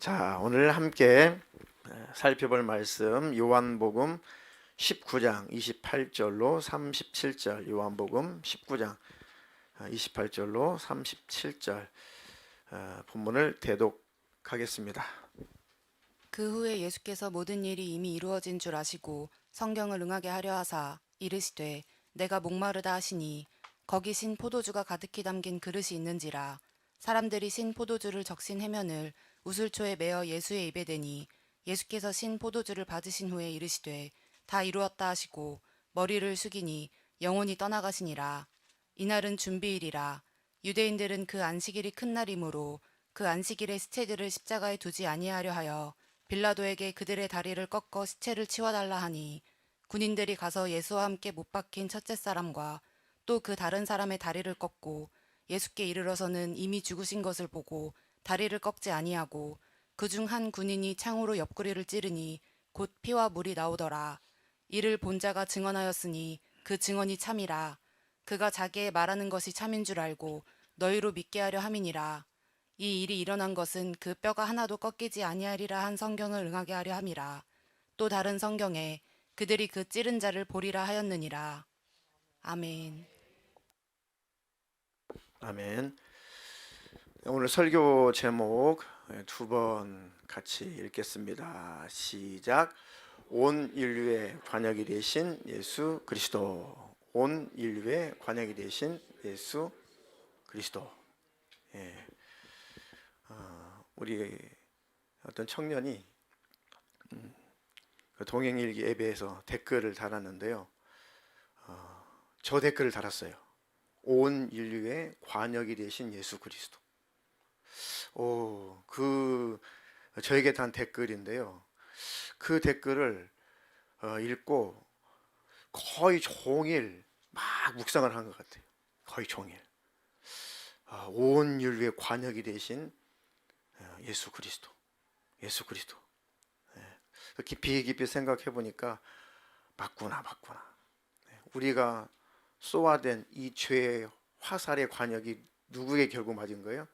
자, 오늘 함께 살펴볼 말씀 요한복음 19장 28절로 37절, 요한복음 19장 28절로 37절 본문을 대독하겠습니다. 그 후에 예수께서 모든 일이 이미 이루어진 줄 아시고 성경을 응하게 하려 하사 이르시되 내가 목마르다 하시니 거기 신 포도주가 가득히 담긴 그릇이 있는지라. 사람들이 신 포도주를 적신 해면을 우슬초에 메어 예수의 입에 대니 예수께서 신 포도주를 받으신 후에 이르시되 다 이루었다 하시고 머리를 숙이니 영혼이 떠나가시니라. 이날은 준비일이라. 유대인들은 그 안식일이 큰 날이므로 그 안식일에 시체들을 십자가에 두지 아니하려 하여 빌라도에게 그들의 다리를 꺾어 시체를 치워달라 하니 군인들이 가서 예수와 함께 못 박힌 첫째 사람과 또 그 다른 사람의 다리를 꺾고 예수께 이르러서는 이미 죽으신 것을 보고 다리를 꺾지 아니하고 그중 한 군인이 창으로 옆구리를 찌르니 곧 피와 물이 나오더라. 이를 본 자가 증언하였으니 그 증언이 참이라. 그가 자기의 말하는 것이 참인 줄 알고 너희로 믿게 하려 함이니라. 이 일이 일어난 것은 그 뼈가 하나도 꺾이지 아니하리라 한 성경을 응하게 하려 함이라. 또 다른 성경에 그들이 그 찌른 자를 보리라 하였느니라. 아멘. 아멘. 오늘 설교 제목 두 번 같이 읽겠습니다. 시작. 온 인류의 관역이 되신 예수 그리스도. 온 인류의 관역이 되신 예수 그리스도. 예. 우리 어떤 청년이 그 동행일기 앱에서 댓글을 달았는데요. 저 댓글을 달았어요. 온 인류의 관역이 되신 예수 그리스도. 저에게 단 댓글인데요. 그 댓글을 읽고 거의 종일 막 묵상을 한 것 같아요. 거의 종일. 온 인류의 관역이 되신 예수 그리스도. 예수 그리스도. 깊이 생각해 보니까 맞구나. 우리가 쏘아댄 이 죄의 화살의 관역이 누구에게 결국 맞은 거예요?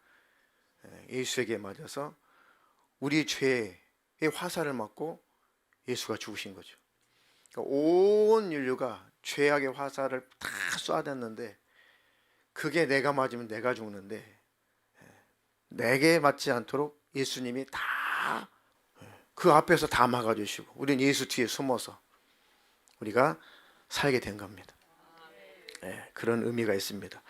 예수에게 맞아서 우리 죄의 화살을 맞고 예수가 죽으신 거죠. 그러니까 온 인류가 죄악의 화살을 다 쏘아댔는데 그게 내가 맞으면 내가 죽는데 내게 맞지 않도록 예수님이 다 그 앞에서 다 막아주시고 우리는 예수 뒤에 숨어서 우리가 살게 된 겁니다. 그런 의미가 있습니다.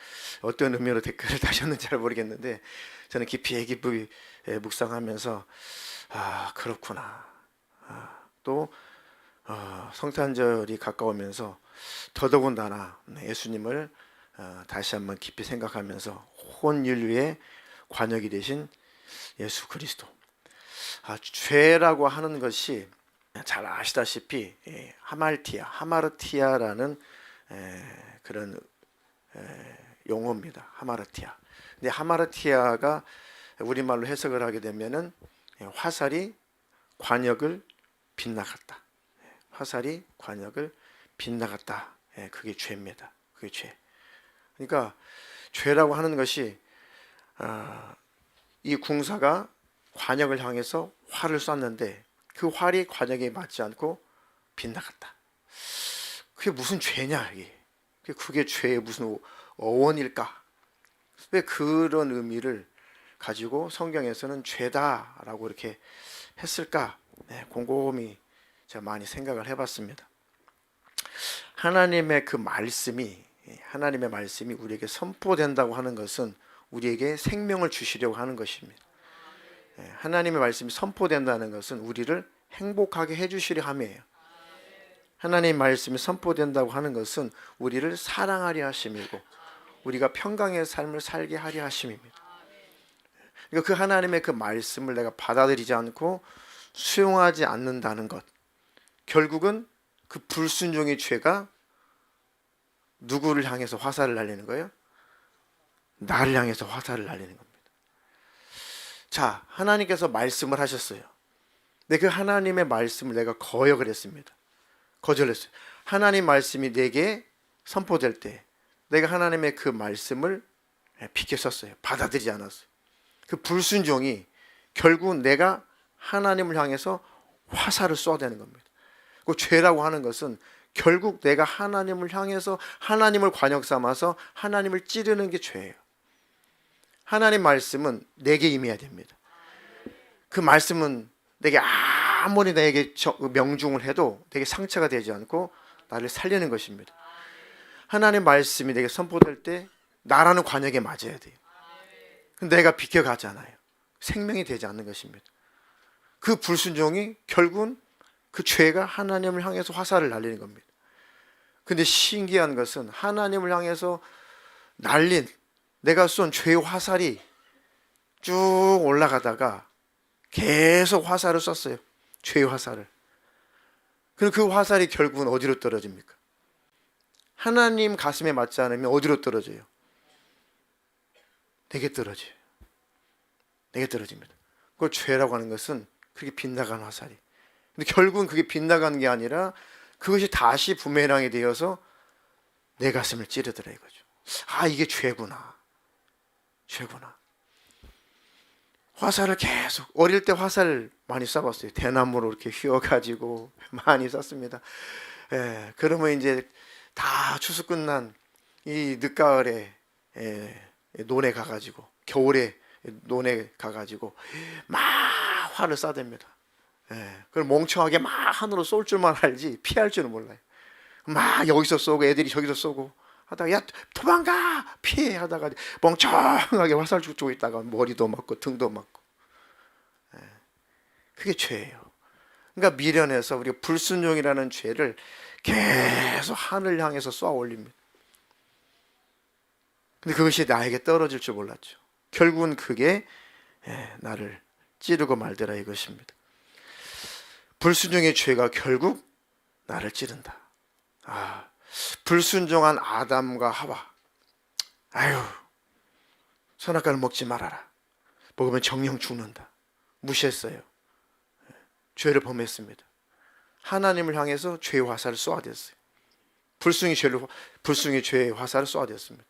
어떤 의미로 댓글을 다셨는지 잘 모르겠는데 저는 깊이 묵상하면서 그렇구나. 또 성탄절이 가까우면서 더더군다나 예수님을 다시 한번 깊이 생각하면서 온 인류의 관역이 되신 예수 그리스도. 죄라고 하는 것이 잘 아시다시피 하마르티아라는 그런 용어입니다. 하마르티아. 근데 하마르티아가 우리말로 해석을 하게 되면은 화살이 관역을 빗나갔다. 화살이 관역을 빗나갔다. 그게 죄입니다. 그게 죄. 그러니까 죄라고 하는 것이 이 궁사가 관역을 향해서 활을 쐈는데 그 활이 관역에 맞지 않고 빗나갔다. 그게 무슨 죄냐 이게. 그게 죄의 무슨 어원일까? 왜 그런 의미를 가지고 성경에서는 죄다라고 이렇게 했을까? 곰곰이 제가 많이 생각을 해봤습니다. 하나님의 말씀이 우리에게 선포된다고 하는 것은 우리에게 생명을 주시려고 하는 것입니다. 하나님의 말씀이 선포된다는 것은 우리를 행복하게 해주시려 함이에요. 하나님의 말씀이 선포된다고 하는 것은 우리를 사랑하려 하심이고 우리가 평강의 삶을 살게 하려 하심입니다. 그러니까 그 하나님의 그 말씀을 내가 받아들이지 않고 수용하지 않는다는 것, 결국은 그 불순종의 죄가 누구를 향해서 화살을 날리는 거예요? 나를 향해서 화살을 날리는 겁니다. 자, 하나님께서 말씀을 하셨어요. 근데 그 하나님의 말씀을 내가 거역을 했습니다. 거절했어요. 하나님 말씀이 내게 선포될 때 내가 하나님의 그 말씀을 비켜섰어요. 받아들이지 않았어요. 그 불순종이 결국 내가 하나님을 향해서 화살을 쏘아대는 겁니다. 그 죄라고 하는 것은 결국 내가 하나님을 향해서 하나님을 관역 삼아서 하나님을 찌르는 게 죄예요. 하나님 말씀은 내게 임해야 됩니다. 그 말씀은 내게 아무리 내게 명중을 해도 내게 상처가 되지 않고 나를 살리는 것입니다. 하나님 말씀이 내게 선포될 때 나라는 관역에 맞아야 돼요. 내가 비켜가잖아요. 생명이 되지 않는 것입니다. 그 불순종이 결국은 그 죄가 하나님을 향해서 화살을 날리는 겁니다. 근데 신기한 것은 하나님을 향해서 날린 내가 쏜 죄의 화살이 쭉 올라가다가 계속 화살을 쐈어요. 죄의 화살을. 그럼 그 화살이 결국은 어디로 떨어집니까? 하나님 가슴에 맞지 않으면 어디로 떨어져요? 내게 떨어져요. 내게 떨어집니다. 그걸 죄라고 하는 것은 그게 빗나간 화살이. 근데 결국은 그게 빗나가는 게 아니라 그것이 다시 부메랑이 되어서 내 가슴을 찌르더라 이거죠. 아, 이게 죄구나. 죄구나. 화살을 계속 어릴 때 화살 많이 쏴봤어요. 대나무로 이렇게 휘어가지고 많이 쐈습니다. 예, 그러면 이제 다 추수 끝난 이 늦가을에 논에 가가지고 겨울에 논에 가가지고 막 활을 쏴댑니다. 예, 그걸 멍청하게 막 하늘로 쏠 줄만 알지 피할 줄은 몰라요. 막 여기서 쏘고 애들이 저기서 쏘고 하다가 야 도망가 피해 하다가 멍청하게 화살 쏘고 있다가 머리도 맞고 등도 맞고. 예, 그게 죄예요. 그러니까 미련해서 우리가 불순종이라는 죄를 계속 하늘 향해서 쏘아 올립니다. 근데 그것이 나에게 떨어질 줄 몰랐죠. 결국은 그게 나를 찌르고 말더라 이것입니다. 불순종의 죄가 결국 나를 찌른다. 아, 불순종한 아담과 하와. 아유, 선악과를 먹지 말아라. 먹으면 정령 죽는다. 무시했어요. 죄를 범했습니다. 하나님을 향해서 죄의 화살을 쏘아댔어요. 불순이 죄의 화살을 쏘아댔습니다.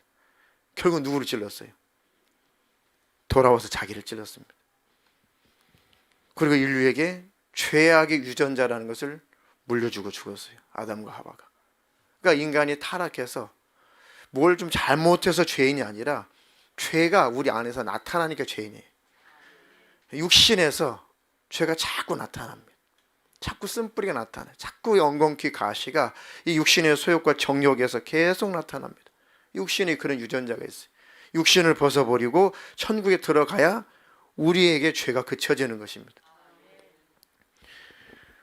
결국 누구를 찔렀어요? 돌아와서 자기를 찔렀습니다. 그리고 인류에게 죄악의 유전자라는 것을 물려주고 죽었어요. 아담과 하와가. 그러니까 인간이 타락해서 뭘 좀 잘못해서 죄인이 아니라 죄가 우리 안에서 나타나니까 죄인이에요. 육신에서 죄가 자꾸 나타납니다. 자꾸 쓴뿌리가 나타나요. 자꾸 엉겅퀴 가시가 이 육신의 소욕과 정욕에서 계속 나타납니다. 육신이 그런 유전자가 있어요. 육신을 벗어버리고 천국에 들어가야 우리에게 죄가 그쳐지는 것입니다.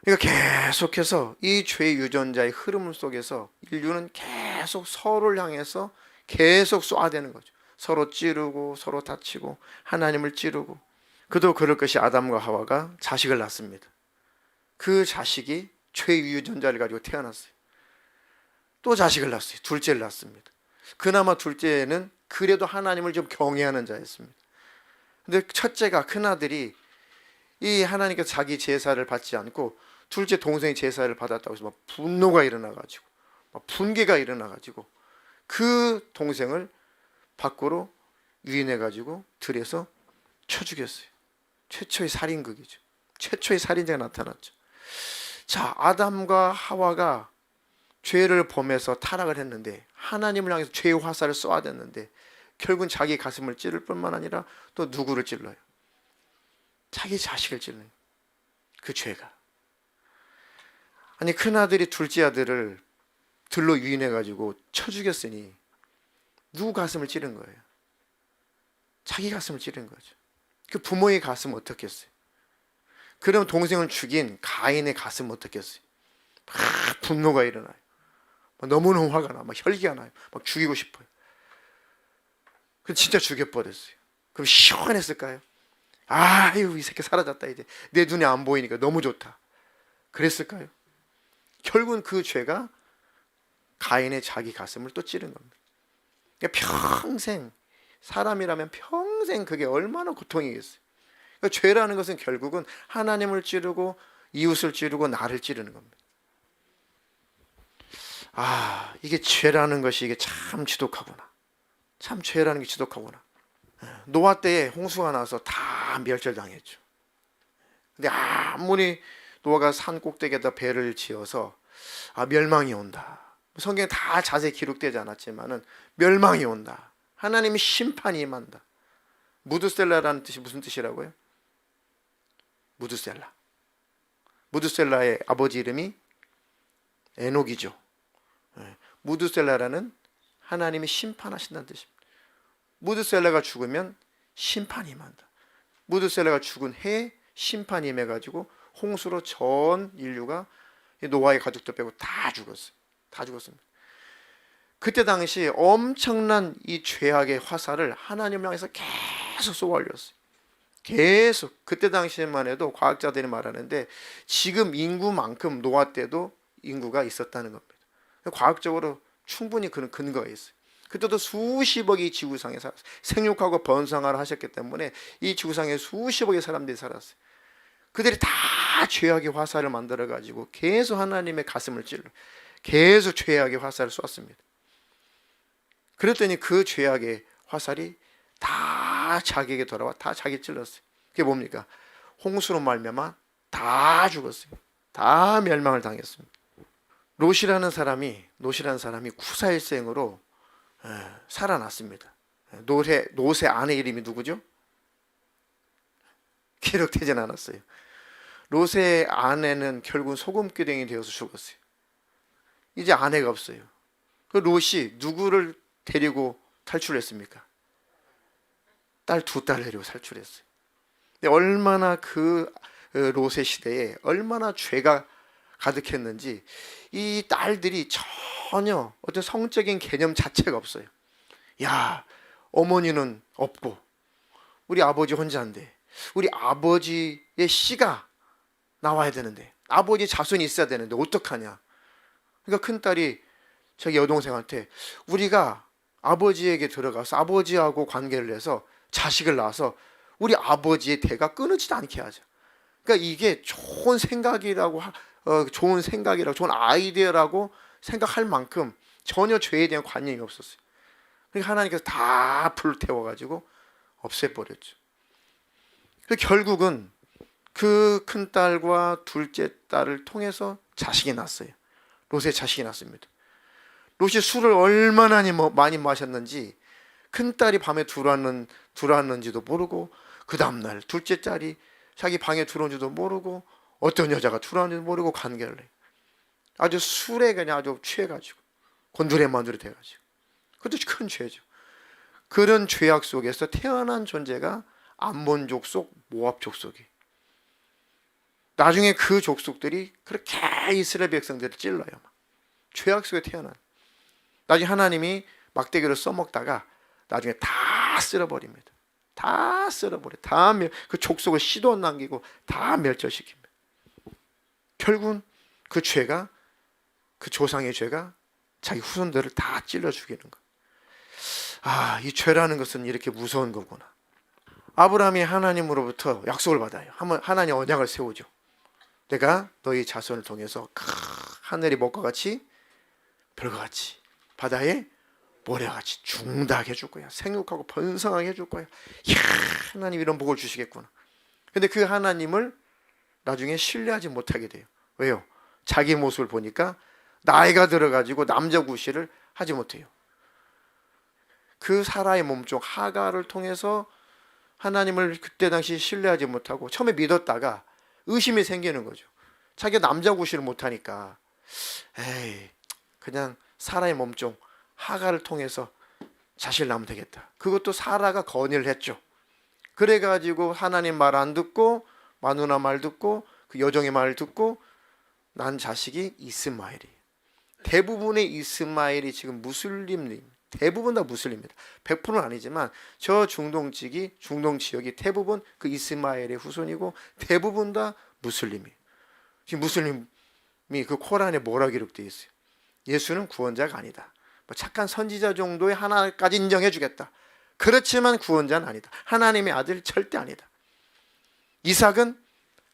그러니까 계속해서 이 죄의 유전자의 흐름 속에서 인류는 계속 서로를 향해서 계속 쏘아대는 거죠. 서로 찌르고 서로 다치고 하나님을 찌르고. 그도 그럴 것이 아담과 하와가 자식을 낳습니다. 그 자식이 죄의 유전자를 가지고 태어났어요. 또 자식을 낳았어요. 둘째를 낳습니다. 그나마 둘째는 그래도 하나님을 좀 경외하는 자였습니다. 근데 첫째가 큰아들이 이 하나님께서 자기 제사를 받지 않고 둘째 동생이 제사를 받았다고 해서 막 분노가 일어나가지고 막 분개가 일어나가지고 그 동생을 밖으로 유인해가지고 들여서 쳐 죽였어요. 최초의 살인극이죠. 최초의 살인자가 나타났죠. 자, 아담과 하와가 죄를 범해서 타락을 했는데 하나님을 향해서 죄의 화살을 쏘아댔는데 결국은 자기 가슴을 찌를 뿐만 아니라 또 누구를 찔러요? 자기 자식을 찔러요. 그 죄가. 아니, 큰아들이 둘째 아들을 들로 유인해가지고 쳐 죽였으니 누구 가슴을 찌른 거예요? 자기 가슴을 찌른 거죠. 그 부모의 가슴은 어떻겠어요? 그럼 동생을 죽인 가인의 가슴은 어떻겠어요? 막 분노가 일어나요. 막 너무너무 화가 나. 막 혈기가 나요. 막 죽이고 싶어요. 그럼 진짜 죽여버렸어요. 그럼 시원했을까요? 아유, 이 새끼 사라졌다. 이제 내 눈에 안 보이니까 너무 좋다. 그랬을까요? 결국은 그 죄가 가인의 자기 가슴을 또 찌른 겁니다. 그러니까 평생 사람이라면 평생 그게 얼마나 고통이겠어요. 그러니까 죄라는 것은 결국은 하나님을 찌르고 이웃을 찌르고 나를 찌르는 겁니다. 아, 이게 죄라는 것이 이게 참 지독하구나. 참 죄라는 게 지독하구나. 노아 때에 홍수가 나서 다 멸절당했죠. 근데 아무리 노아가 산 꼭대기에다 배를 지어서 멸망이 온다. 성경에 다 자세히 기록되지 않았지만은 멸망이 온다. 하나님의 심판이 임한다. 무드셀라라는 뜻이 무슨 뜻이라고요? 무드셀라. 무드셀라의 아버지 이름이 에녹이죠. 무드셀라라는 하나님이 심판하신다는 뜻입니다. 무드셀라가 죽으면 심판이 임한다. 무드셀라가 죽은 해에 심판이 임해가지고 홍수로 전 인류가 노아의 가족들 빼고 다 죽었어요. 다 죽었습니다. 그때 당시 엄청난 이 죄악의 화살을 하나님을 향해서 계속 쏘아 올렸어요. 계속. 그때 당시에만 해도 과학자들이 말하는데 지금 인구만큼 노아 때도 인구가 있었다는 겁니다. 과학적으로 충분히 그런 근거가 있어요. 그때도 수십억이 지구상에 살았어요. 생육하고 번성하라 하셨기 때문에 이 지구상에 수십억의 사람들이 살았어요. 그들이 다 죄악의 화살을 만들어 가지고 계속 하나님의 가슴을 찔러 계속 죄악의 화살을 쏘았습니다. 그랬더니 그 죄악의 화살이 다 자기에게 돌아와 다 자기 찔렀어요. 그게 뭡니까? 홍수로 말미암아 다 죽었어요. 다 멸망을 당했습니다. 롯이라는 사람이 구사일생으로 살아났습니다. 롯의 아내 이름이 누구죠? 기록되진 않았어요. 롯의 아내는 결국 소금기둥이 되어서 죽었어요. 이제 아내가 없어요. 그 롯이 누구를 데리고 탈출했습니까? 두 딸 데리고 탈출했어요. 근데 얼마나 그 롯의 시대에 얼마나 죄가 가득했는지 이 딸들이 전혀 어떤 성적인 개념 자체가 없어요. 야, 어머니는 없고 우리 아버지 혼자인데 우리 아버지의 씨가 나와야 되는데 아버지 자손이 있어야 되는데 어떡하냐. 그러니까 큰딸이 자기 여동생한테 우리가 아버지에게 들어가서 아버지하고 관계를 해서 자식을 낳아서 우리 아버지의 대가 끊어지지 않게 하자. 그러니까 이게 좋은 생각이라고 좋은 아이디어라고 생각할 만큼 전혀 죄에 대한 관념이 없었어요. 그러니까 하나님께서 다 불태워가지고 없애버렸죠. 결국은 그 큰딸과 둘째 딸을 통해서 자식이 났어요. 롯의 자식이 났습니다. 롯이 술을 얼마나 많이 마셨는지 큰딸이 밤에 들어왔는지도 모르고 그 다음날 둘째 딸이 자기 방에 들어온지도 모르고 어떤 여자가 들어왔는지도 모르고 관계를 해요. 아주 술에 그냥 아주 취해가지고 곤두레만두레 돼가지고 그것도 큰 죄죠. 그런 죄악 속에서 태어난 존재가 암몬 족속, 모압 족속이 나중에 그 족속들이 그렇게 이스라엘 백성들을 찔러요. 죄악 속에 태어난 나중에 하나님이 막대기로 써먹다가 나중에 다 쓸어버립니다. 다 쓸어버려. 그 족속을 씨도 안 남기고 다 멸절시킵니다. 결국은 그 죄가 그 조상의 죄가 자기 후손들을 다 찔러 죽이는 거예요. 이 죄라는 것은 이렇게 무서운 거구나. 아브라함이 하나님으로부터 약속을 받아요. 하나님 언약을 세우죠. 내가 너희 자손을 통해서 하늘이 먹과 같이 별과 같이 바다에 모래와 같이 중다하게 해줄 거야. 생육하고 번성하게 해줄 거야. 이야, 하나님 이런 복을 주시겠구나. 근데 그 하나님을 나중에 신뢰하지 못하게 돼요. 왜요? 자기 모습을 보니까 나이가 들어가지고 남자 구실을 하지 못해요. 그 사라의 몸종 하가를 통해서 하나님을 그때 당시 신뢰하지 못하고 처음에 믿었다가 의심이 생기는 거죠. 자기가 남자 구실을 못하니까 그냥 사라의 몸종 하가를 통해서 자식을 낳으면 되겠다. 그것도 사라가 건의를 했죠. 그래가지고 하나님 말 안 듣고 마누라 말 듣고 그 여종의 말을 듣고 난 자식이 이스마엘이에요. 대부분의 이스마엘이 지금 대부분 다 무슬림입니다. 100%는 아니지만 저 중동 지역이 대부분 그 이스마엘의 후손이고 대부분 다 무슬림이에요. 지금 무슬림이 그 코란에 뭐라 기록되어 있어요? 예수는 구원자가 아니다. 착한 선지자 정도의 하나까지 인정해 주겠다. 그렇지만 구원자는 아니다. 하나님의 아들 절대 아니다. 이삭은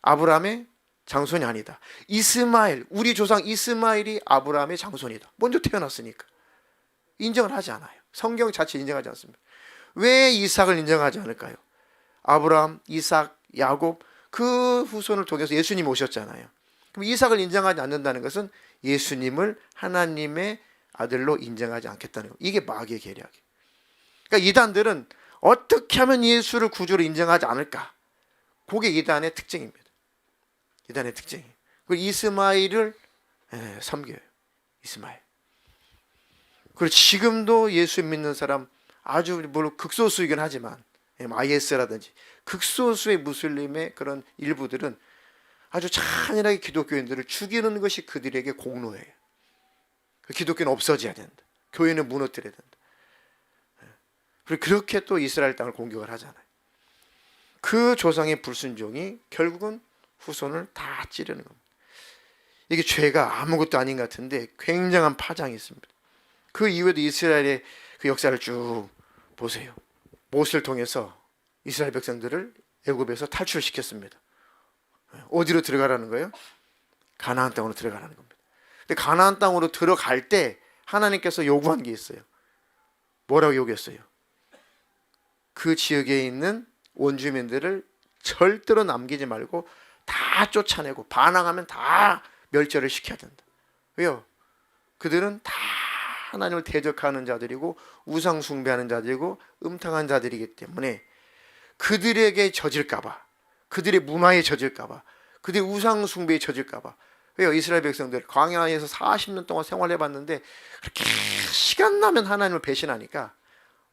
아브라함의 장손이 아니다. 이스마엘, 우리 조상 이스마엘이 아브라함의 장손이다. 먼저 태어났으니까 인정을 하지 않아요. 성경 자체 인정하지 않습니다. 왜 이삭을 인정하지 않을까요? 아브라함, 이삭, 야곱 그 후손을 통해서 예수님이 오셨잖아요. 그럼 이삭을 인정하지 않는다는 것은 예수님을 하나님의 아들로 인정하지 않겠다는 거예요. 이게 마귀의 계략이에요. 그러니까 이단들은 어떻게 하면 예수를 구주로 인정하지 않을까? 그게 이단의 특징입니다. 이단의 특징이에요. 그리고 이스마엘을 섬겨요. 이스마엘. 그리고 지금도 예수 믿는 사람 아주 물론 극소수이긴 하지만 IS라든지 극소수의 무슬림의 그런 일부들은 아주 잔인하게 기독교인들을 죽이는 것이 그들에게 공로예요. 기독교는 없어져야 된다. 교회는 무너뜨려야 된다. 그리고 그렇게 또 이스라엘 땅을 공격을 하잖아요. 그 조상의 불순종이 결국은 후손을 다 찌르는 겁니다. 이게 죄가 아무것도 아닌 것 같은데 굉장한 파장이 있습니다. 그 이후에도 이스라엘의 그 역사를 쭉 보세요. 모세를 통해서 이스라엘 백성들을 애굽에서 탈출시켰습니다. 어디로 들어가라는 거예요? 가나안 땅으로 들어가라는 겁니다. 근데 가나안 땅으로 들어갈 때 하나님께서 요구한 게 있어요. 뭐라고 요구했어요? 그 지역에 있는 원주민들을 절대로 남기지 말고 다 쫓아내고 반항하면 다 멸절을 시켜야 된다. 왜요? 그들은 다 하나님을 대적하는 자들이고 우상 숭배하는 자들이고 음탕한 자들이기 때문에 그들에게 젖을까봐, 그들의 문화에 젖을까봐, 그들의 우상 숭배에 젖을까봐. 왜요? 이스라엘 백성들 광야에서 40년 동안 생활해봤는데 그렇게 시간 나면 하나님을 배신하니까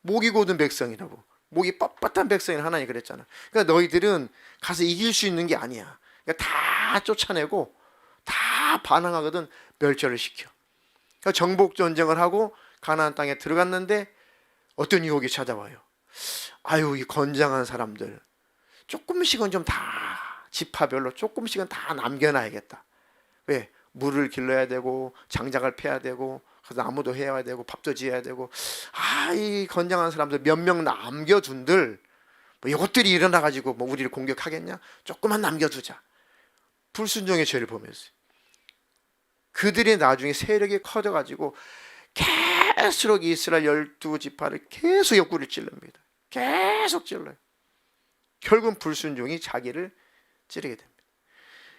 목이 고든 백성이라고, 목이 뻣뻣한 백성이 하나님 그랬잖아. 그러니까 너희들은 가서 이길 수 있는 게 아니야. 그러니까 다 쫓아내고 다 반항하거든 멸절을 시켜. 그러니까 정복 전쟁을 하고 가나안 땅에 들어갔는데 어떤 유혹이 찾아와요. 아유, 이 건장한 사람들 조금씩은 좀 다 지파별로 조금씩은 다 남겨놔야겠다. 왜? 물을 길러야 되고 장작을 패야 되고 그래서 나무도 해야 되고 밥도 지어야 되고, 이 건장한 사람들 몇 명 남겨둔들 뭐 이것들이 일어나가지고 뭐 우리를 공격하겠냐? 조금만 남겨두자. 불순종의 죄를 보면서 그들이 나중에 세력이 커져가지고 계속 이스라엘 12지파를 계속 옆구리를 찔릅니다. 계속 찔러요. 결국은 불순종이 자기를 찌르게 됩니다.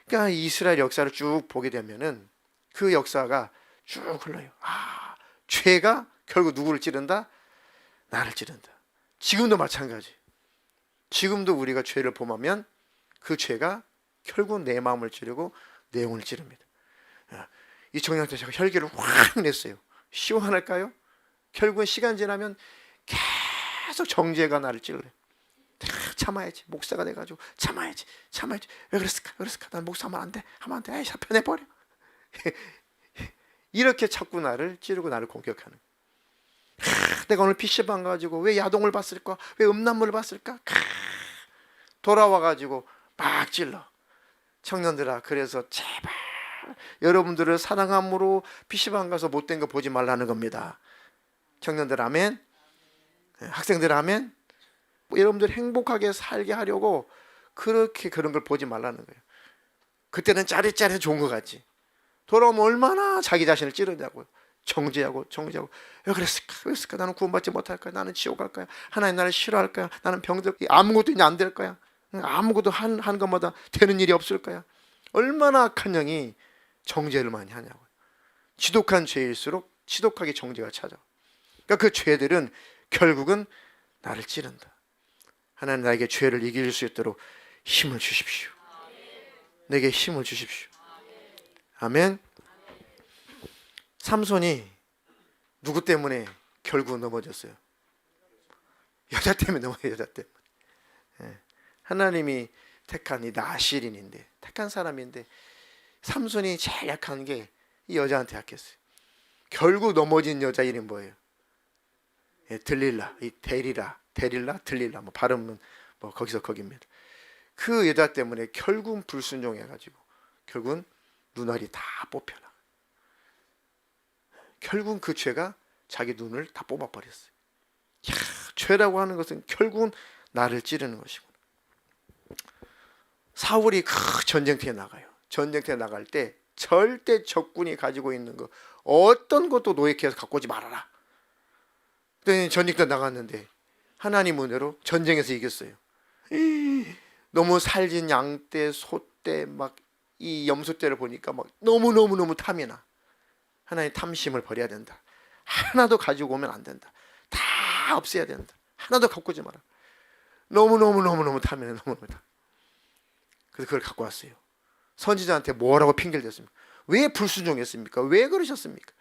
그러니까 이스라엘 역사를 쭉 보게 되면은 그 역사가 쭉 흘러요. 죄가 결국 누구를 찌른다? 나를 찌른다. 지금도 마찬가지. 지금도 우리가 죄를 범하면 그 죄가 결국 내 마음을 찌르고 내 영혼을 찌릅니다. 이 청년한테 제가 혈기를 확 냈어요. 시원할까요? 결국은 시간 지나면 계속 정죄가 나를 찔러요. 참아야지. 목사가 돼가지고 참아야지. 왜 그랬을까? 난 목사하면 안 돼. 하면 안 돼. 에이, 편해버려. 이렇게 자꾸 나를 찌르고 나를 공격하는. 내가 오늘 PC방 가지고 왜 야동을 봤을까? 왜 음란물을 봤을까? 돌아와가지고 막 찔러. 청년들아, 그래서 제발 여러분들을 사랑함으로 PC방 가서 못된 거 보지 말라는 겁니다. 청년들 아멘. 학생들 아멘. 여러분들 행복하게 살게 하려고 그렇게 그런 걸 보지 말라는 거예요. 그때는 짜릿짜릿 좋은 것 같지. 돌아오면 얼마나 자기 자신을 찌르냐고요. 정죄하고 왜 그랬을까? 나는 구원받지 못할 거야. 나는 지옥 갈 거야. 하나님 나를 싫어할 거야. 나는 병들 거야. 아무것도 이제 안 될 거야. 아무것도 한 것마다 되는 일이 없을 거야. 얼마나 악한 영이 정죄를 많이 하냐고요. 지독한 죄일수록 지독하게 정죄가 찾아와. 그러니까 그 죄들은 결국은 나를 찌른다. 하나님 나에게 죄를 이길 수 있도록 힘을 주십시오. 내게 힘을 주십시오. 아멘. 삼손이 누구 때문에 결국 넘어졌어요? 여자 때문에 넘어요. 여자 때문에. 하나님이 택한 이 나실인인데, 택한 사람인데 삼손이 제일 약한 게 이 여자한테 약했어요. 결국 넘어진 여자 이름 뭐예요? 들릴라, 이 데릴라, 들릴라, 뭐 발음은 뭐 거기서 거기입니다. 그 여자 때문에 결국은 불순종해가지고 결국은 눈알이 다 뽑혀나. 결국은 그 죄가 자기 눈을 다 뽑아버렸어요. 죄라고 하는 것은 결국은 나를 찌르는 것이구나. 사울이 그 전쟁터에 나가요. 전쟁터에 나갈 때 절대 적군이 가지고 있는 거 어떤 것도 노예케해서 갖고 오지 말아라. 그랬더니 전쟁터 나갔는데 하나님 은혜로 전쟁에서 이겼어요. 너무 살진 양떼, 소떼, 막 이 염소떼를 보니까 막 너무 탐이 나. 하나님, 탐심을 버려야 된다. 하나도 가지고 오면 안 된다. 다 없애야 된다. 하나도 갖고 오지 마라. 너무 탐이 나. 너무 탐. 그래서 그걸 갖고 왔어요. 선지자한테 뭐라고 핑계를 댔습니까? 왜 불순종했습니까? 왜 그러셨습니까?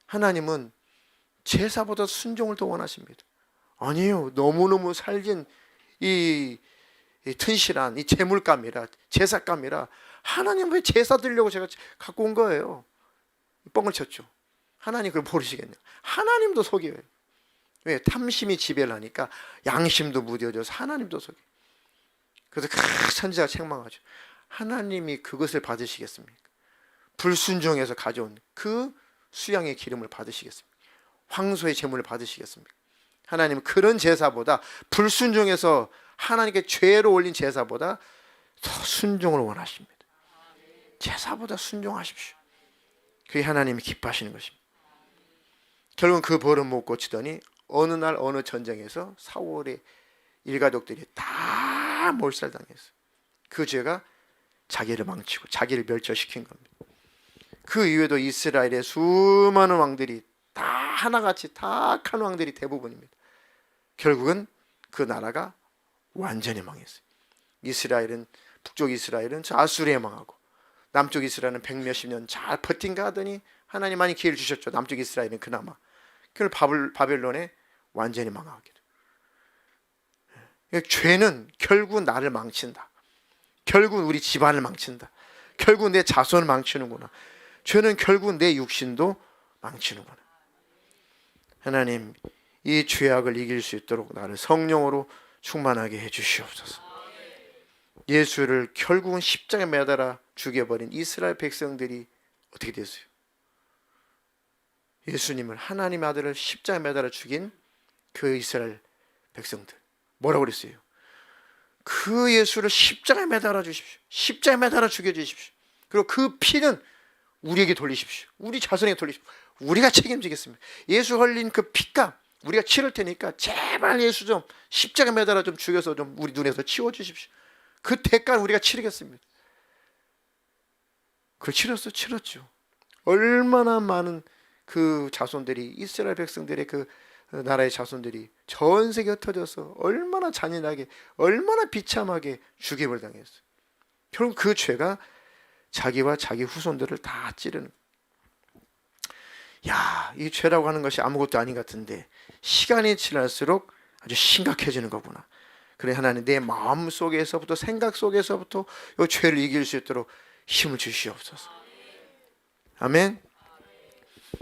하나님은 제사보다 순종을 더 원하십니다. 아니에요. 너무너무 살진 이 튼실한 이 제물감이라, 제사감이라, 하나님 왜 제사 드리려고 제가 갖고 온 거예요? 뻥을 쳤죠. 하나님 그걸 모르시겠네요. 하나님도 속여요. 왜? 탐심이 지배를 하니까 양심도 무뎌져서 하나님도 속여요. 그래서 선지자가 책망하죠. 하나님이 그것을 받으시겠습니까? 불순종해서 가져온 그 수양의 기름을 받으시겠습니까? 황소의 제물을 받으시겠습니까? 하나님은 그런 제사보다, 불순종해서 하나님께 죄로 올린 제사보다 더 순종을 원하십니다. 제사보다 순종하십시오. 그게 하나님이 기뻐하시는 것입니다. 결국은 그 벌은 못 고치더니 어느 날 어느 전쟁에서 사울의 일가족들이 다 몰살당했어요. 그 죄가 자기를 망치고 자기를 멸절시킨 겁니다. 그 이후에도 이스라엘의 수많은 왕들이 다 하나같이 다 악한 왕들이 대부분입니다. 결국은 그 나라가 완전히 망했어요. 이스라엘은, 북쪽 이스라엘은 저 아수리에 망하고, 남쪽 이스라엘은 백몇십 년 잘 버틴가 하더니 하나님 많이 기회를 주셨죠. 남쪽 이스라엘은 그나마. 그걸 바벨론에 완전히 망하게 돼요. 죄는 결국 나를 망친다. 결국 우리 집안을 망친다. 결국 내 자손을 망치는구나. 죄는 결국 내 육신도 망치는구나. 하나님, 이 죄악을 이길 수 있도록 나를 성령으로 충만하게 해주시옵소서. 예수를 결국은 십자가에 매달아 죽여버린 이스라엘 백성들이 어떻게 됐어요? 예수님을, 하나님의 아들을 십자가에 매달아 죽인 그 이스라엘 백성들 뭐라고 그랬어요? 그 예수를 십자가에 매달아 주십시오. 십자가에 매달아 죽여주십시오. 그리고 그 피는 우리에게 돌리십시오. 우리 자손에게 돌리십시오. 우리가 책임지겠습니다. 예수 흘린 그 피값 우리가 치를 테니까 제발 예수 좀 십자가에 매달아 좀 죽여서 좀 우리 눈에서 치워주십시오. 그 대가를 우리가 치르겠습니다. 그걸 치렀죠. 얼마나 많은 그 자손들이, 이스라엘 백성들의 그 나라의 자손들이 전 세계에 흩어져서 얼마나 잔인하게, 얼마나 비참하게 죽임을 당했어요. 결국 그 죄가 자기와 자기 후손들을 다 찌르는. 야, 이 죄라고 하는 것이 아무것도 아닌 것 같은데 시간이 지날수록 아주 심각해지는 거구나. 그래, 하나님 내 마음 속에서부터, 생각 속에서부터 이 죄를 이길 수 있도록 힘을 주시옵소서. 아멘.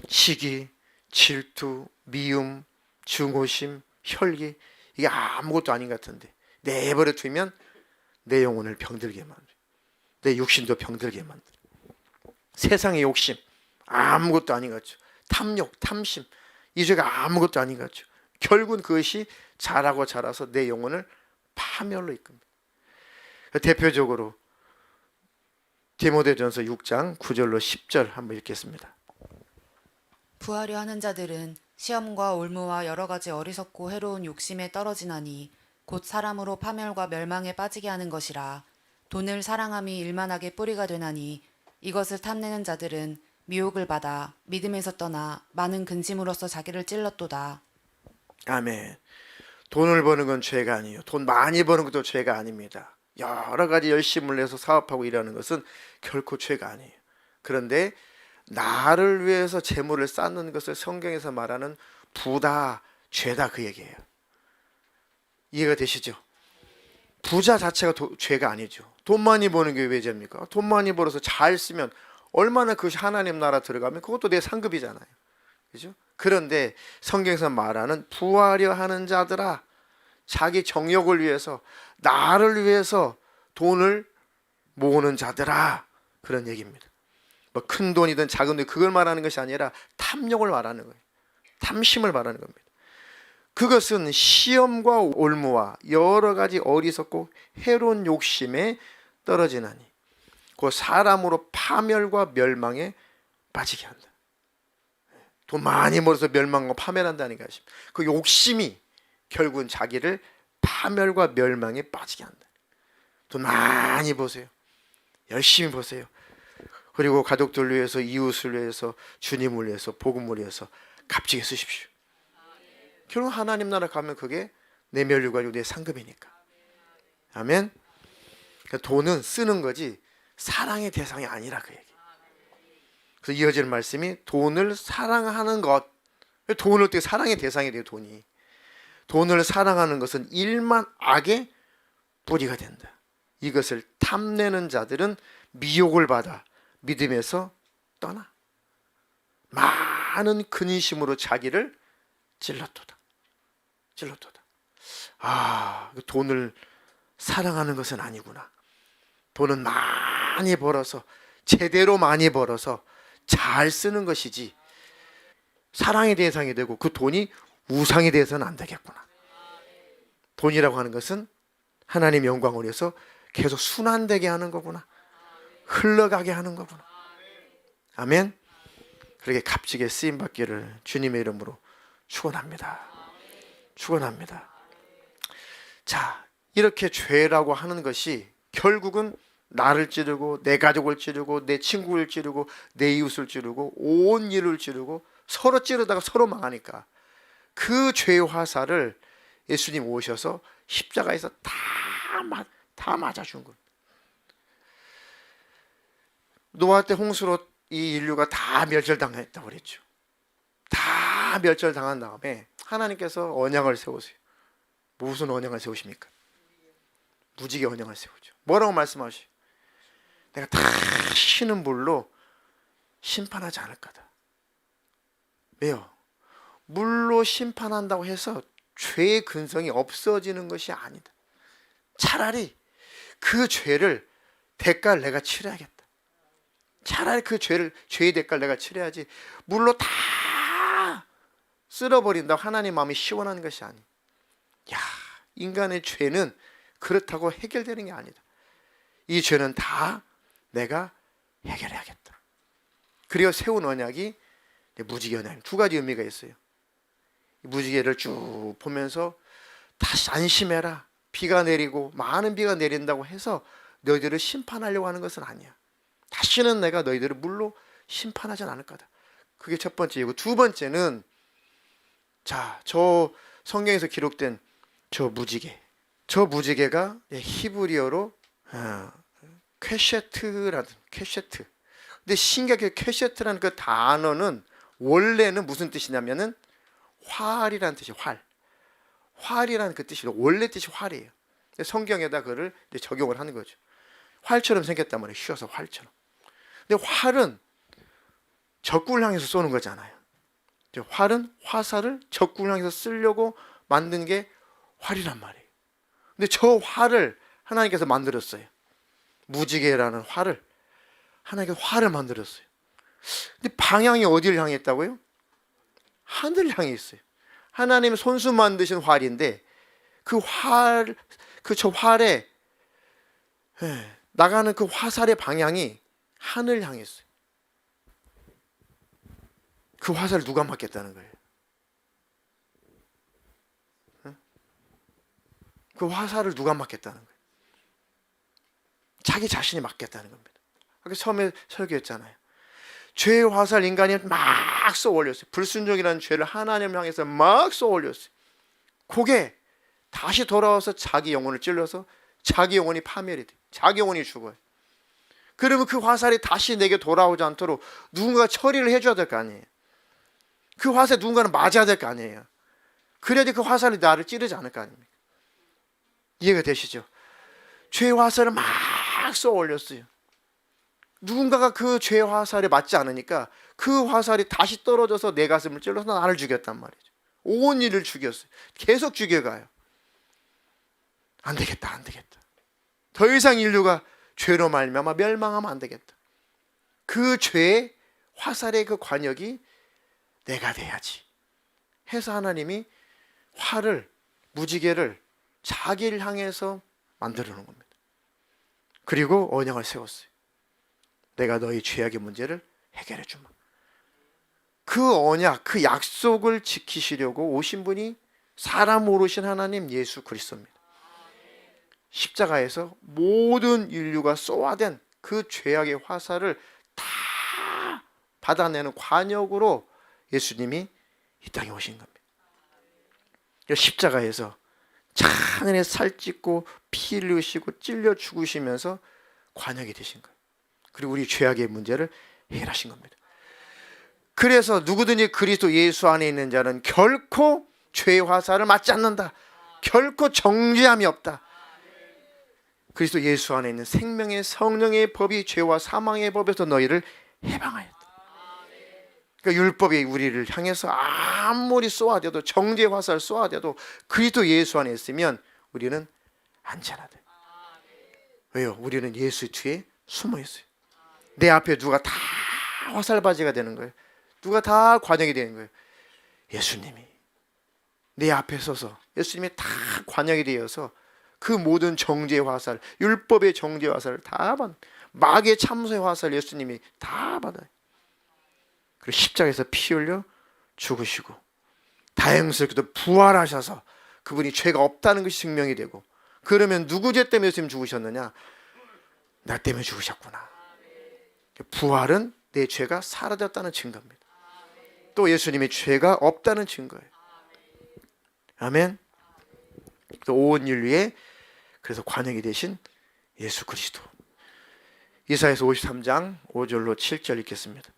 시기, 질투, 미움, 증오심, 혈기, 이게 아무것도 아닌 것 같은데 내버려 두면 내 영혼을 병들게 만들어. 내 육신도 병들게 만들어. 세상의 욕심 아무것도 아닌 것 같죠. 탐욕, 탐심, 이 죄가 아무것도 아닌 것 같죠. 결국은 그것이 자라서 내 영혼을 파멸로 이끕니다. 대표적으로 디모데전서 6장 9절로 10절 한번 읽겠습니다. 부하려 하는 자들은 시험과 올무와 여러 가지 어리석고 해로운 욕심에 떨어지나니 곧 사람으로 파멸과 멸망에 빠지게 하는 것이라. 돈을 사랑함이 일만하게 뿌리가 되나니 이것을 탐내는 자들은 미혹을 받아 믿음에서 떠나 많은 근심으로써 자기를 찔렀도다. 아멘. 돈을 버는 건 죄가 아니에요. 돈 많이 버는 것도 죄가 아닙니다. 여러 가지 열심을 내서 사업하고 일하는 것은 결코 죄가 아니에요. 그런데 나를 위해서 재물을 쌓는 것을 성경에서 말하는 부다, 죄다, 그 얘기예요. 이해가 되시죠? 부자 자체가 죄가 아니죠. 돈 많이 버는 게 왜 죄입니까? 돈 많이 벌어서 잘 쓰면 얼마나 그것이 하나님 나라 들어가면 그것도 내 상급이잖아요. 그죠? 그런데 성경에서 말하는 부하려 하는 자들아, 자기 정욕을 위해서, 나를 위해서 돈을 모으는 자들아, 그런 얘기입니다. 뭐 큰 돈이든 작은 돈, 그걸 말하는 것이 아니라 탐욕을 말하는 거예요. 탐심을 말하는 겁니다. 그것은 시험과 올무와 여러 가지 어리석고 해로운 욕심에 떨어지나니 그 사람으로 파멸과 멸망에 빠지게 한다. 돈 많이 벌어서 멸망과 파멸한다는 것입니다. 그 욕심이 결국은 자기를 파멸과 멸망에 빠지게 한다. 돈 많이 버세요. 열심히 버세요. 그리고 가족들 위해서, 이웃을 위해서, 주님을 위해서, 복음을 위해서 값지게 쓰십시오. 결국 하나님 나라 가면 그게 내 면류관이고 내 상급이니까. 아멘. 그러니까 돈은 쓰는 거지 사랑의 대상이 아니라 그 얘기. 그래서 이어지는 말씀이 돈을 사랑하는 것. 돈을 어떻게 사랑의 대상이 돼요? 돈이. 돈을 사랑하는 것은 일만 악의 뿌리가 된다. 이것을 탐내는 자들은 미혹을 받아 믿음에서 떠나 많은 근심으로 자기를 찔렀도다. 돈을 사랑하는 것은 아니구나. 돈은 많이 벌어서, 제대로 많이 벌어서 잘 쓰는 것이지 사랑의 대상이 되고 그 돈이 우상이 돼서는 안 되겠구나. 돈이라고 하는 것은 하나님 영광을 위해서 계속 순환되게 하는 거구나. 흘러가게 하는 거구나. 아멘. 그렇게 값지게 쓰임받기를 주님의 이름으로 축원합니다. 자, 이렇게 죄라고 하는 것이 결국은 나를 찌르고 내 가족을 찌르고 내 친구를 찌르고 내 이웃을 찌르고 온 일을 찌르고 서로 찌르다가 서로 망하니까 그 죄의 화살을 예수님 오셔서 십자가에서 다 맞아준 거예요. 노아 때 홍수로 이 인류가 다 멸절당했다고 그랬죠. 다 멸절당한 다음에 하나님께서 언약을 세우세요. 무슨 언약을 세우십니까? 무지개 언약을 세우죠. 뭐라고 말씀하시죠? 내가 다 쉬는 불로 심판하지 않을 거다. 왜요? 물로 심판한다고 해서 죄의 근성이 없어지는 것이 아니다. 차라리 그 죄를 대가를 내가 치러야겠다. 차라리 그 죄의 대가를 내가 치러야지 물로 다 쓸어버린다고 하나님 마음이 시원한 것이 아니야. 인간의 죄는 그렇다고 해결되는 게 아니다. 이 죄는 다 내가 해결해야겠다. 그리고 세운 언약이 무지개 언약. 두 가지 의미가 있어요. 무지개를 쭉 보면서 다시 안심해라. 비가 내리고 많은 비가 내린다고 해서 너희들을 심판하려고 하는 것은 아니야. 다시는 내가 너희들을 물로 심판하진 않을 거다. 그게 첫 번째이고, 두 번째는 저 성경에서 기록된 저 무지개가 히브리어로 퀘셰트. 근데 신기하게 퀘셰트라는 그 단어는 원래는 무슨 뜻이냐면은 활이라는 뜻이 활이라는 그 뜻이 원래 뜻이 활이에요. 성경에다 그를 적용을 하는 거죠. 활처럼 생겼단 말이에요. 휘어서 활처럼. 근데 활은 적군을 향해서 쏘는 거잖아요. 활은 화살을 적군을 향해서 쓰려고 만든 게 활이란 말이에요. 근데 저 활을 하나님께서 만들었어요. 무지개라는 활을 하나님께서 활을 만들었어요. 근데 방향이 어디를 향해 있다고요? 하늘을 향해 있어요. 하나님 손수 만드신 활인데 저 활에 나가는 그 화살의 방향이 하늘을 향해 있어요. 그 화살을 누가 맞겠다는 거예요? 그 화살을 누가 맞겠다는 거예요? 자기 자신이 맞겠다는 겁니다. 아까 처음에 설교했잖아요. 죄의 화살 인간이 막 쏘올렸어요. 불순종이라는 죄를 하나님 향해서 막 쏘올렸어요. 그게 다시 돌아와서 자기 영혼을 찔러서 자기 영혼이 파멸이 돼. 자기 영혼이 죽어요. 그러면 그 화살이 다시 내게 돌아오지 않도록 누군가 처리를 해줘야 될 거 아니에요. 그 화살에 누군가는 맞아야 될 거 아니에요. 그래야지 그 화살이 나를 찌르지 않을 거 아닙니까? 이해가 되시죠? 죄의 화살을 막 쏘올렸어요. 누군가가 그 죄의 화살에 맞지 않으니까 그 화살이 다시 떨어져서 내 가슴을 찔러서 나를 죽였단 말이죠. 온 일을 죽였어요. 계속 죽여가요. 안 되겠다. 더 이상 인류가 죄로 말미암아 멸망하면 안 되겠다. 그 죄의 화살의 그 관역이 내가 돼야지 해서 하나님이 활을, 무지개를 자기를 향해서 만들어 놓은 겁니다. 그리고 언약을 세웠어요. 내가 너희 죄악의 문제를 해결해 주마. 그 언약, 그 약속을 지키시려고 오신 분이 사람으로 오신 하나님 예수 그리스도입니다. 십자가에서 모든 인류가 쏘아댄 그 죄악의 화살을 다 받아내는 관역으로 예수님이 이 땅에 오신 겁니다. 십자가에서 잔인하게 살찢고 피 흘리시고 찔려 죽으시면서 관역이 되신 거예요. 그리고 우리 죄악의 문제를 해결하신 겁니다. 그래서 누구든지 그리스도 예수 안에 있는 자는 결코 죄의 화살을 맞지 않는다. 결코 정죄함이 없다. 그리스도 예수 안에 있는 생명의 성령의 법이 죄와 사망의 법에서 너희를 해방하였다. 그러니까 율법이 우리를 향해서 아무리 쏘아대도, 정죄의 화살 쏘아대도 그리스도 예수 안에 있으면 우리는 안전하다. 왜요? 우리는 예수 뒤에 숨어 있어요. 내 앞에 누가 다 화살바지가 되는 거예요. 누가 다 관역이 되는 거예요. 예수님이 내 앞에 서서, 예수님이 다 관역이 되어서 그 모든 정죄의 화살, 율법의 정죄의 화살을 다 받아, 마귀의 참소의 화살 예수님이 다 받아요. 그리고 십자가에서 피 흘려 죽으시고 다행스럽게도 부활하셔서 그분이 죄가 없다는 것이 증명이 되고, 그러면 누구 죄 때문에 예수님 죽으셨느냐? 나 때문에 죽으셨구나. 부활은 내 죄가 사라졌다는 증거입니다. 또 예수님의 죄가 없다는 증거예요. 아멘. 또 온 인류에 그래서 관역이 되신 예수 그리스도. 이사야서 53장 5절로 7절 읽겠습니다.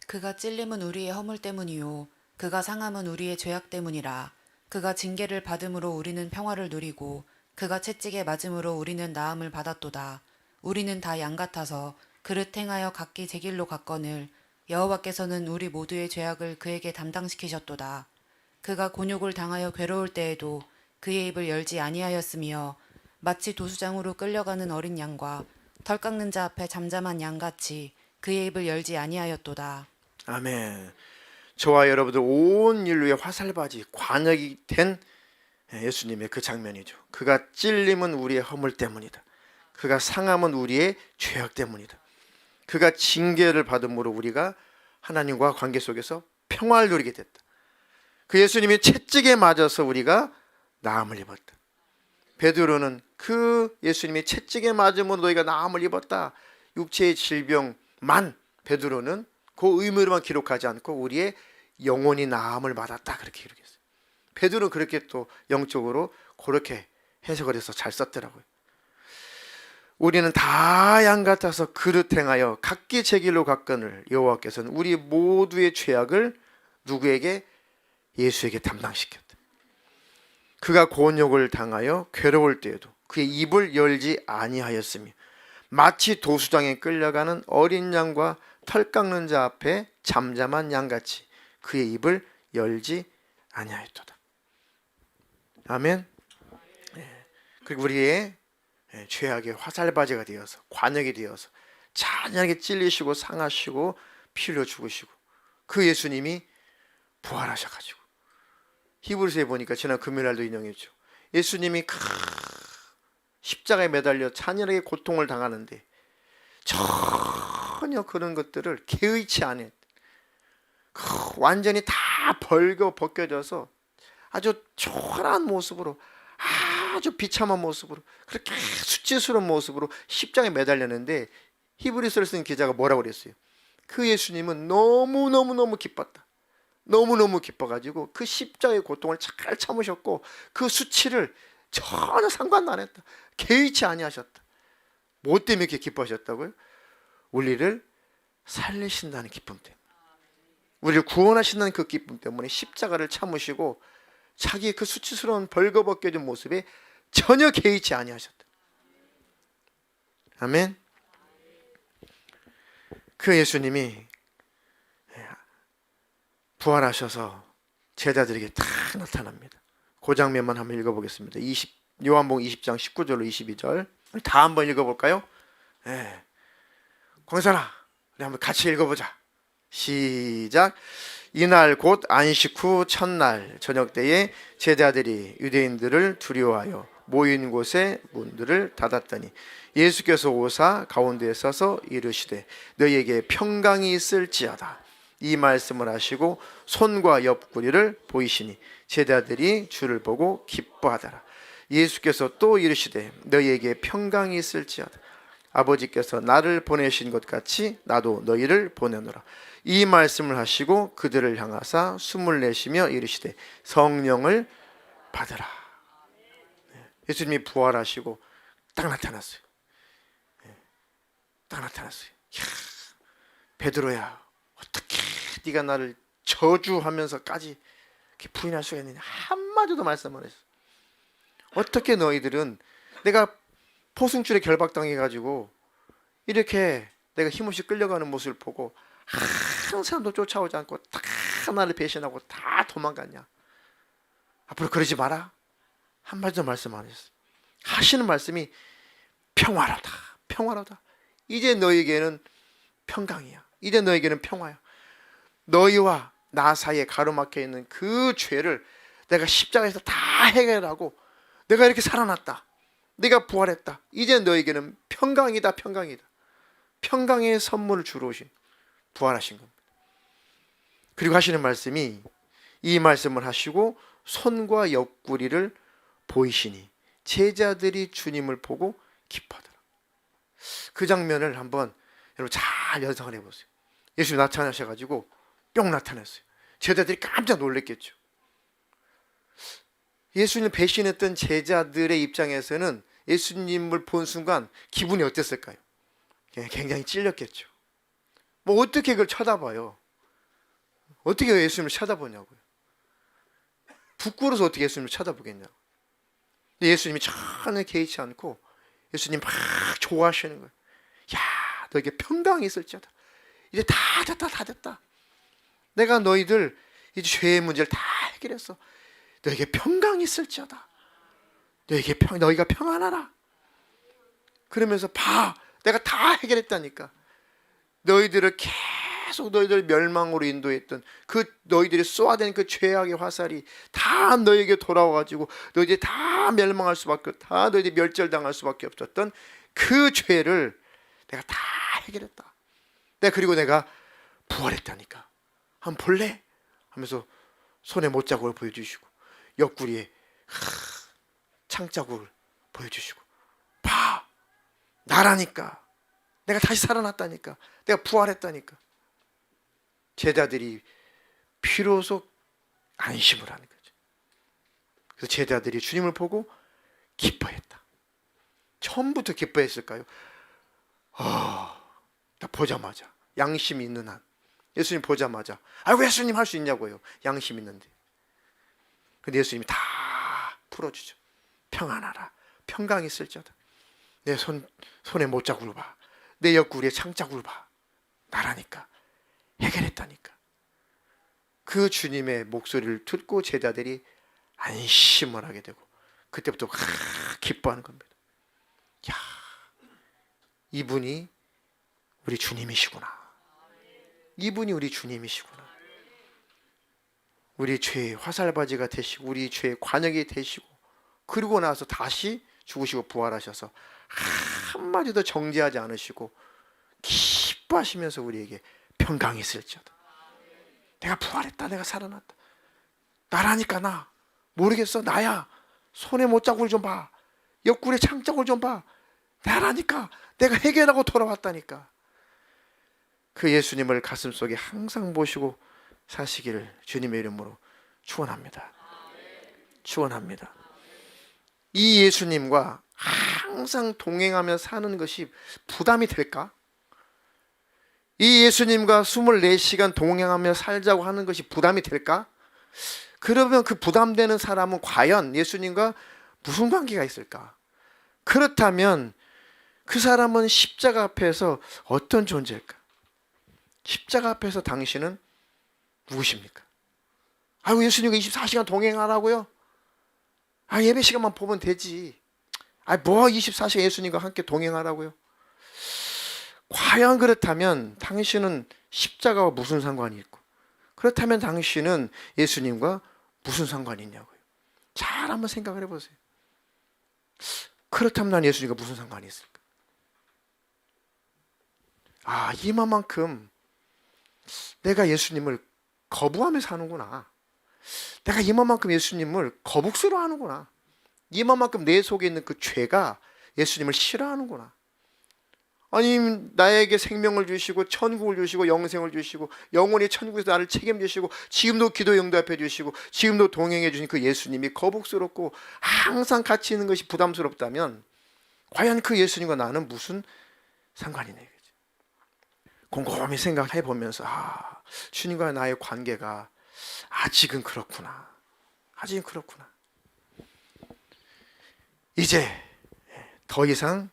그가 찔림은 우리의 허물 때문이요 그가 상함은 우리의 죄악 때문이라. 그가 징계를 받음으로 우리는 평화를 누리고 그가 채찍에 맞음으로 우리는 나음을 받았도다. 우리는 다 양 같아서 그릇 행하여 각기 제 길로 갔거늘 여호와께서는 우리 모두의 죄악을 그에게 담당시키셨도다. 그가 곤욕을 당하여 괴로울 때에도 그의 입을 열지 아니하였으며 마치 도수장으로 끌려가는 어린 양과 털 깎는 자 앞에 잠잠한 양같이 그의 입을 열지 아니하였도다. 아멘. 저와 여러분들 온 인류의 화살바지, 관역이 된 예수님의 그 장면이죠. 그가 찔림은 우리의 허물 때문이다. 그가 상함은 우리의 죄악 때문이다. 그가 징계를 받음으로 우리가 하나님과 관계 속에서 평화를 누리게 됐다. 그 예수님이 채찍에 맞아서 우리가 나음을 입었다. 베드로는 그 예수님이 채찍에 맞음으로 너희가 나음을 입었다. 육체의 질병만 베드로는 그 의무로만 기록하지 않고 우리의 영혼이 나음을 받았다, 그렇게 기록했어요. 베드로는 그렇게 또 영적으로 그렇게 해석을 해서 잘 썼더라고요. 우리는 다 양 같아서 그릇 행하여 각기 제 길로 갔거늘 여호와께서는 우리 모두의 죄악을 누구에게? 예수에게 담당시켰다. 그가 곤욕을 당하여 괴로울 때에도 그의 입을 열지 아니하였으며 마치 도수장에 끌려가는 어린 양과 털 깎는 자 앞에 잠잠한 양같이 그의 입을 열지 아니하였도다. 아멘. 그리고 우리의 죄악의 화살바지가 되어서, 관역이 되어서 잔인하게 찔리시고 상하시고 피 흘려 죽으시고 그 예수님이 부활하셔가지고, 히브리서에 보니까 지난 금요일날도 인용했죠. 예수님이 십자가에 매달려 잔인하게 고통을 당하는데 전혀 그런 것들을 개의치 않은, 완전히 다 벗겨져서 아주 초라한 모습으로, 아주 비참한 모습으로, 그렇게 수치스러운 모습으로 십자가에 매달렸는데 히브리서를 쓴 기자가 뭐라고 그랬어요? 그 예수님은 너무너무 기뻤다. 너무너무 기뻐가지고 그 십자가의 고통을 잘 참으셨고 그 수치를 전혀 상관도 안 했다. 개의치 아니하셨다. 뭐 때문에 이렇게 기뻐하셨다고요? 우리를 살리신다는 기쁨 때문에, 우리를 구원하신다는 그 기쁨 때문에 십자가를 참으시고 자기의 그 수치스러운 벌거벗겨진 모습에 전혀 개의치 아니하셨다. 아멘. 그 예수님이 부활하셔서 제자들에게 다 나타납니다. 그 장면만 한번 읽어보겠습니다. 요한복음 20장 19절로 22절 다 한번 읽어볼까요? 광선아, 우리 한번 같이 읽어보자. 시작. 이날 곧 안식 후 첫날 저녁 때에 제자들이 유대인들을 두려워하여 모인 곳에 문들을 닫았더니 예수께서 오사 가운데에 서서 이르시되 너희에게 평강이 있을지어다. 이 말씀을 하시고 손과 옆구리를 보이시니 제자들이 주를 보고 기뻐하더라. 예수께서 또 이르시되 너희에게 평강이 있을지어다. 아버지께서 나를 보내신 것 같이 나도 너희를 보내노라. 이 말씀을 하시고 그들을 향하사 숨을 내쉬며 이르시되 성령을 받으라. 예수님이 부활하시고 딱 나타났어요. 딱 나타났어요. 이야, 베드로야, 어떻게 네가 나를 저주하면서까지 이렇게 부인할 수가 있느냐. 한마디도 말씀 안 했어. 어떻게 너희들은 내가 포승줄에 결박당해가지고 이렇게 내가 힘없이 끌려가는 모습을 보고 한 사람도 쫓아오지 않고 다 나를 배신하고 다 도망갔냐. 앞으로 그러지 마라. 한마디도 말씀 안 했어. 하시는 말씀이 평화로다. 평화로다. 이제 너희에게는 평강이야. 이제 너희에게는 평화야. 너희와 나 사이에 가로막혀 있는 그 죄를 내가 십자가에서 다 해결하고 내가 이렇게 살아났다. 내가 부활했다. 이제 너희에게는 평강이다. 평강이다. 평강의 선물을 주러 오신, 부활하신 겁니다. 그리고 하시는 말씀이, 이 말씀을 하시고 손과 옆구리를 보이시니 제자들이 주님을 보고 기뻐하더라. 그 장면을 한번 여러분 잘 연상을 해보세요. 예수님 나타나셔가지고 뿅 나타났어요. 제자들이 깜짝 놀랐겠죠. 예수님을 배신했던 제자들의 입장에서는 예수님을 본 순간 기분이 어땠을까요? 굉장히 찔렸겠죠. 뭐 어떻게 그걸 쳐다봐요? 어떻게 예수님을 쳐다보냐고요. 부끄러워서 어떻게 예수님을 쳐다보겠냐고. 예수님이 전혀 개의치 않고 예수님 막 좋아하시는 거예요. 야, 너에게 평강이 있을지어다. 이제 다 됐다, 다 됐다. 내가 너희들 이제 죄의 문제를 다 해결했어. 너에게 평강이 있을지어다. 너희가 평안하라. 그러면서 봐, 내가 다 해결했다니까. 너희들을 계속 너희들 멸망으로 인도했던 그 너희들이 쏘아댄 그 죄악의 화살이 다 너희에게 돌아와가지고 너희들이 다 멸망할 수밖에, 다 너희들이 멸절당할 수밖에 없었던 그 죄를 내가 다 해결했다. 그리고 내가 부활했다니까. 한번 볼래? 하면서 손에 못자국을 보여주시고 옆구리에 창자국을 보여주시고, 봐, 나라니까. 내가 다시 살아났다니까. 내가 부활했다니까. 제자들이 비로소 안심을 하는 거죠. 그래서 제자들이 주님을 보고 기뻐했다. 처음부터 기뻐했을까요? 딱 보자마자, 양심이 있는 한, 예수님 보자마자, 아이고 예수님 할 수 있냐고요. 양심 있는데. 근데 예수님이 다 풀어주죠. 평안하라. 평강이 있을지어다. 내 손에 못자국을 봐. 내 옆구리에 창자국을 봐. 나라니까. 해결했다니까. 그 주님의 목소리를 듣고 제자들이 안심을 하게 되고 그때부터 기뻐하는 겁니다. 야, 이분이 우리 주님이시구나. 이분이 우리 주님이시구나. 우리 죄의 화살바지가 되시고 우리 죄의 관역이 되시고 그리고 나서 다시 죽으시고 부활하셔서 한마디도 정죄하지 않으시고 기뻐하시면서 우리에게 평강이 있을지어다. 내가 부활했다. 내가 살아났다. 나라니까. 나 모르겠어. 나야. 손에 못자국을 좀 봐. 옆구리에 창자국을 좀 봐. 나라니까. 내가 해결하고 돌아왔다니까. 그 예수님을 가슴속에 항상 모시고 사시기를 주님의 이름으로 축원합니다. 축원합니다. 이 예수님과 항상 동행하며 사는 것이 부담이 될까? 이 예수님과 24시간 동행하며 살자고 하는 것이 부담이 될까? 그러면 그 부담되는 사람은 과연 예수님과 무슨 관계가 있을까? 그렇다면 그 사람은 십자가 앞에서 어떤 존재일까? 십자가 앞에서 당신은 누구십니까? 아이고 예수님과 24시간 동행하라고요? 예배 시간만 보면 되지. 뭐 24시간 예수님과 함께 동행하라고요? 과연 그렇다면 당신은 십자가와 무슨 상관이 있고, 그렇다면 당신은 예수님과 무슨 상관이 있냐고요? 잘 한번 생각을 해보세요. 그렇다면 난 예수님과 무슨 상관이 있을까? 이만큼 내가 예수님을 거부하며 사는구나. 내가 이만큼 예수님을 거북스러워하는구나. 이만큼 내 속에 있는 그 죄가 예수님을 싫어하는구나. 아니, 나에게 생명을 주시고 천국을 주시고 영생을 주시고 영원히 천국에서 나를 책임지시고 지금도 기도 응답해 주시고 지금도 동행해 주신 그 예수님이 거북스럽고 항상 같이 있는 것이 부담스럽다면 과연 그 예수님과 나는 무슨 상관이 있냐. 곰곰이 생각해 보면서 주님과 나의 관계가 아직은 그렇구나. 아직은 그렇구나. 이제 더 이상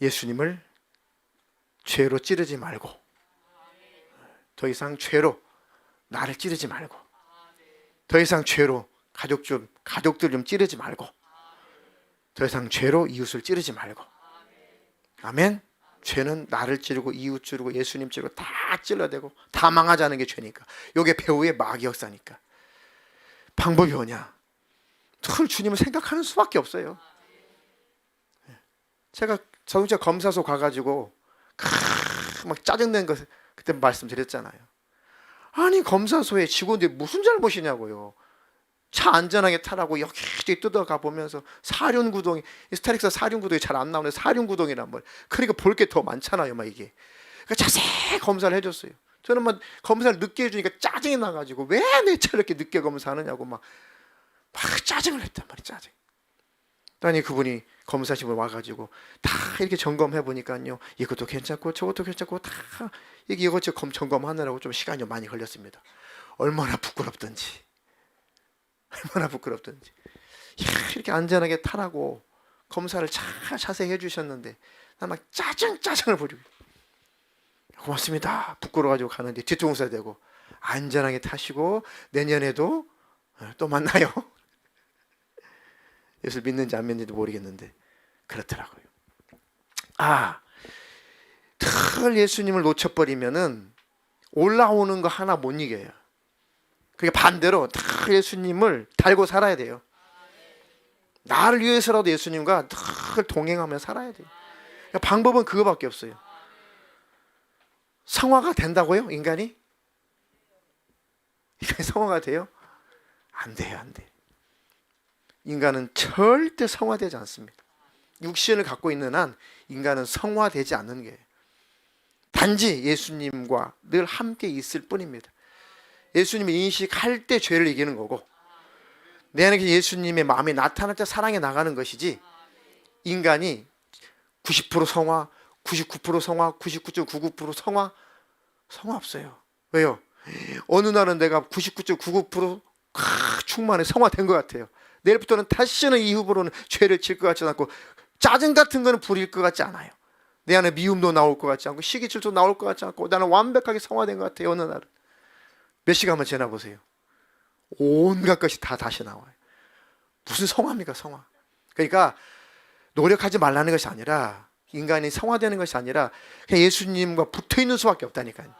예수님을 죄로 찌르지 말고, 더 이상 죄로 나를 찌르지 말고, 더 이상 죄로 가족들 좀 찌르지 말고, 더 이상 죄로 이웃을 찌르지 말고. 아멘. 죄는 나를 찌르고 이웃 찌르고 예수님 찌르고 다 찔러대고 다 망하자는 게 죄니까. 이게 배후의 마귀 역사니까. 방법이 뭐냐? 늘 주님을 생각하는 수밖에 없어요. 제가 자동차 검사소 가가지고 막 짜증낸 거 그때 말씀드렸잖아요. 아니, 검사소에 직원들이 무슨 잘못이냐고요. 차 안전하게 타라고 여기저기 뜯어가 보면서 사륜구동이, 스타렉스 사륜구동이 잘 안 나오는데 사륜구동이란 말. 그러니까 볼 게 더 많잖아요, 막 이게. 그러니까 자세히 검사를 해줬어요. 저는 막 검사를 늦게 해주니까 짜증이 나가지고 왜 내 차 이렇게 늦게 검사하느냐고 막 짜증을 했단 말이에요, 짜증. 아니, 그분이 검사실에 와가지고 다 이렇게 점검해 보니까요, 이것도 괜찮고 저것도 괜찮고 다 이것저것 점검하느라고 좀 시간이 많이 걸렸습니다. 얼마나 부끄럽던지. 얼마나 부끄럽던지. 이렇게 안전하게 타라고 검사를 자세히 해주셨는데 나 막 짜증을 부리고, 고맙습니다. 부끄러워가지고 가는데 뒤통수에 대고 안전하게 타시고 내년에도 또 만나요. 예수 믿는지 안 믿는지도 모르겠는데 그렇더라고요. 늘 예수님을 놓쳐버리면은 올라오는 거 하나 못 이겨요. 그러니까 반대로 늘 예수님을 달고 살아야 돼요. 나를 위해서라도 예수님과 늘 동행하며 살아야 돼요. 그러니까 방법은 그거밖에 없어요. 성화가 된다고요? 인간이 성화가 돼요? 안 돼요, 안 돼요. 인간은 절대 성화되지 않습니다. 육신을 갖고 있는 한 인간은 성화되지 않는 게 단지 예수님과 늘 함께 있을 뿐입니다. 예수님이 인식할 때 죄를 이기는 거고, 내 안에 예수님의 마음이 나타날 때 사랑에 나가는 것이지, 인간이 90% 성화, 99% 성화, 99.99% 성화 없어요. 왜요? 어느 날은 내가 99.99% 충만히 성화된 것 같아요. 내일부터는 다시는 이후로는 죄를 질 것 같지 않고, 짜증 같은 거는 부릴 것 같지 않아요. 내 안에 미움도 나올 것 같지 않고, 시기질도 나올 것 같지 않고, 나는 완벽하게 성화된 것 같아요. 어느 날은 몇 시간만 지나 보세요. 온갖 것이 다 다시 나와요. 무슨 성화입니까, 성화? 그러니까 노력하지 말라는 것이 아니라, 인간이 성화되는 것이 아니라 그냥 예수님과 붙어있는 수밖에 없다니까요.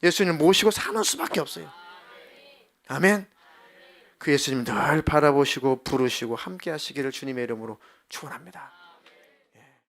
예수님을 모시고 사는 수밖에 없어요. 아멘. 그 예수님 늘 바라보시고 부르시고 함께 하시기를 주님의 이름으로 축원합니다.